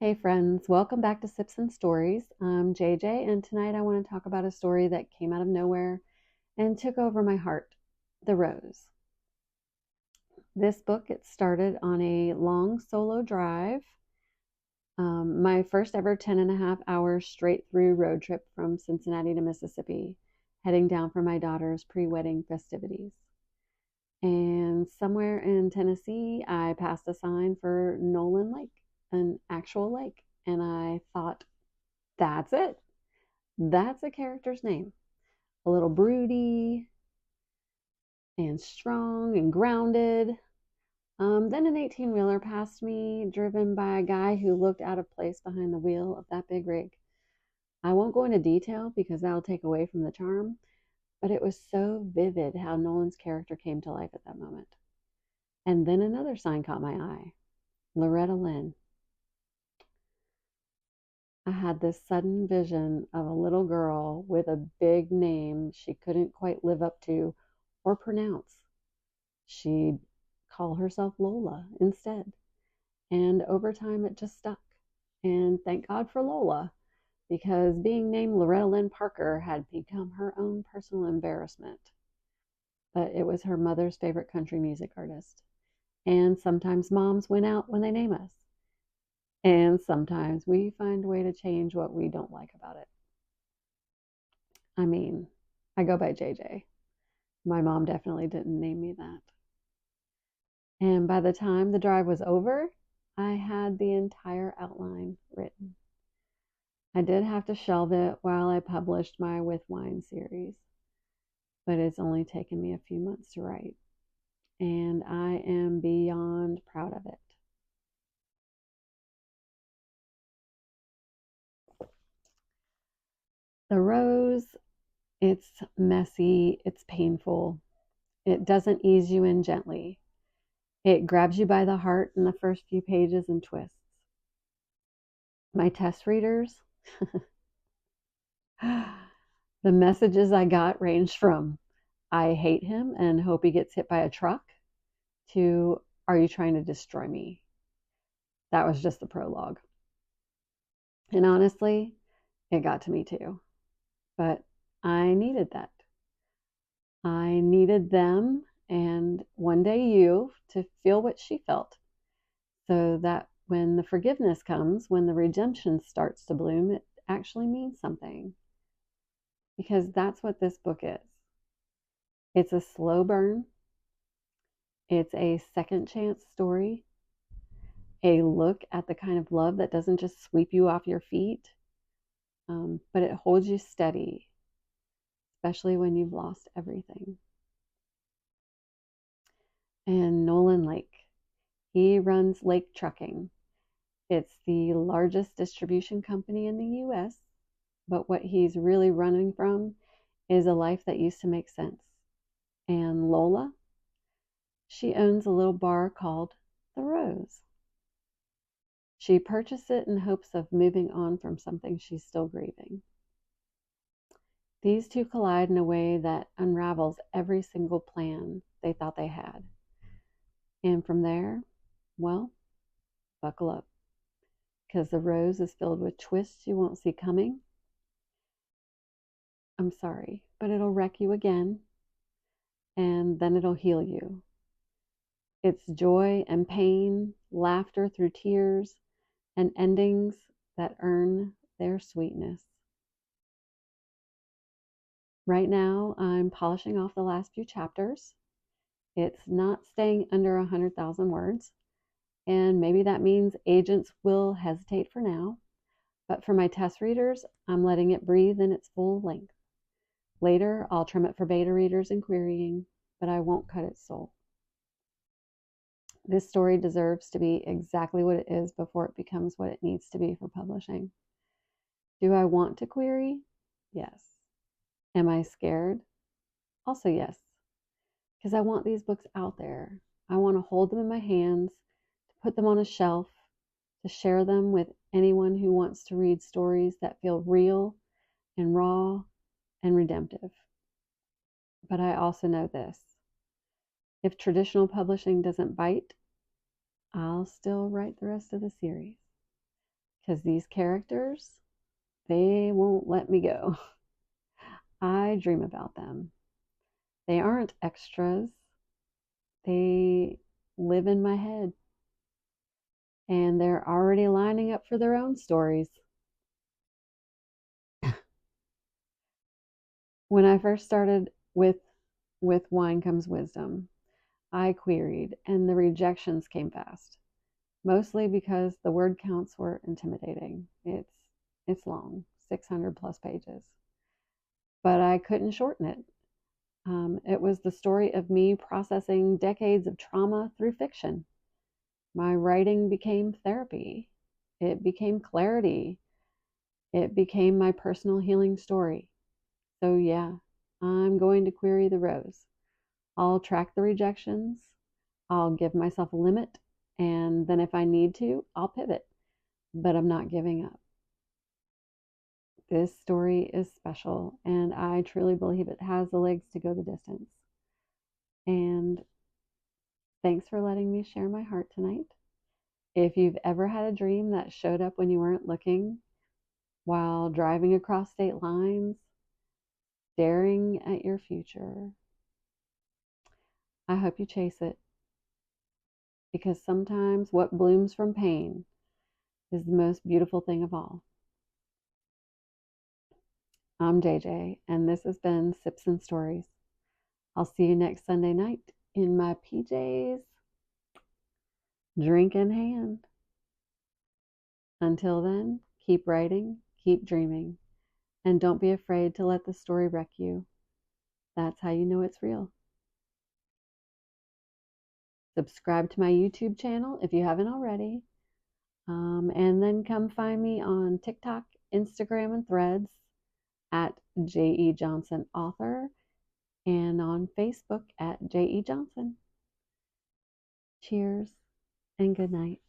Hey friends, welcome back to Sips and Stories. I'm JJ, and tonight I want to talk about a story that came out of nowhere and took over my heart, The Rose. This book, it started on a long solo drive, my first ever 10 and a half hours straight through road trip from Cincinnati to Mississippi, heading down for my daughter's pre-wedding festivities. And somewhere in Tennessee, I passed a sign for Nolan Lake, an actual lake, and I thought, that's it. That's a character's name. A little broody and strong and grounded. Then an 18-wheeler passed me, driven by a guy who looked out of place behind the wheel of that big rig. I won't go into detail because that'll take away from the charm, but it was so vivid how Nolan's character came to life at that moment. And then another sign caught my eye. Loretta Lynn. I had this sudden vision of a little girl with a big name she couldn't quite live up to or pronounce. She'd call herself Lola instead. And over time, it just stuck. And thank God for Lola, because being named Loretta Lynn Parker had become her own personal embarrassment. But it was her mother's favorite country music artist. And sometimes moms win out when they name us. And sometimes we find a way to change what we don't like about it. I mean, I go by JJ. My mom definitely didn't name me that. And by the time the drive was over, I had the entire outline written. I did have to shelve it while I published my With Wine series, but it's only taken me a few months to write, and I am beyond proud of it. The Rose, it's messy, it's painful, it doesn't ease you in gently. It grabs you by the heart in the first few pages and twists. My test readers, the messages I got ranged from I hate him and hope he gets hit by a truck to are you trying to destroy me? That was just the prologue. And honestly, it got to me too. But I needed that. I needed them and one day you to feel what she felt so that when the forgiveness comes, when the redemption starts to bloom, it actually means something. Because that's what this book is. It's a slow burn. It's a second chance story, a look at the kind of love that doesn't just sweep you off your feet, but it holds you steady, especially when you've lost everything. And Nolan Lake, he runs Lake Trucking. It's the largest distribution company in the US, but what he's really running from is a life that used to make sense. And Lola, she owns a little bar called The Rose. She purchased it in hopes of moving on from something she's still grieving. These two collide in a way that unravels every single plan they thought they had. And from there, well, buckle up, because The Rose is filled with twists you won't see coming. I'm sorry, but it'll wreck you again, and then it'll heal you. It's joy and pain, laughter through tears, and endings that earn their sweetness. Right now, I'm polishing off the last few chapters. It's not staying under 100,000 words, and maybe that means agents will hesitate for now. But for my test readers, I'm letting it breathe in its full length. Later, I'll trim it for beta readers and querying, but I won't cut its soul. This story deserves to be exactly what it is before it becomes what it needs to be for publishing. Do I want to query? Yes. Am I scared? Also, yes. Because I want these books out there. I want to hold them in my hands, to put them on a shelf, to share them with anyone who wants to read stories that feel real and raw and redemptive. But I also know this. If traditional publishing doesn't bite, I'll still write the rest of the series. because these characters, they won't let me go. I dream about them. They aren't extras. They live in my head, and they're already lining up for their own stories. When I first started with Wine Comes Wisdom, I queried, and the rejections came fast, mostly because the word counts were intimidating. It's long, 600 plus pages, but I couldn't shorten it. It was the story of me processing decades of trauma through fiction. My writing became therapy. It became clarity. It became my personal healing story. So, yeah, I'm going to query the rose. I'll track the rejections. I'll give myself a limit. And then, if I need to, I'll pivot. But I'm not giving up. This story is special, and I truly believe it has the legs to go the distance. And thanks for letting me share my heart tonight. If you've ever had a dream that showed up when you weren't looking, while driving across state lines, staring at your future, I hope you chase it, because sometimes what blooms from pain is the most beautiful thing of all. I'm JJ, and this has been Sips and Stories. I'll see you next Sunday night in my PJs, drink in hand. Until then, keep writing, keep dreaming, and don't be afraid to let the story wreck you. That's how you know it's real. Subscribe to my YouTube channel if you haven't already. And then come find me on TikTok, Instagram, and Threads at J.E. Johnson Author, and on Facebook at J.E. Johnson. Cheers and good night.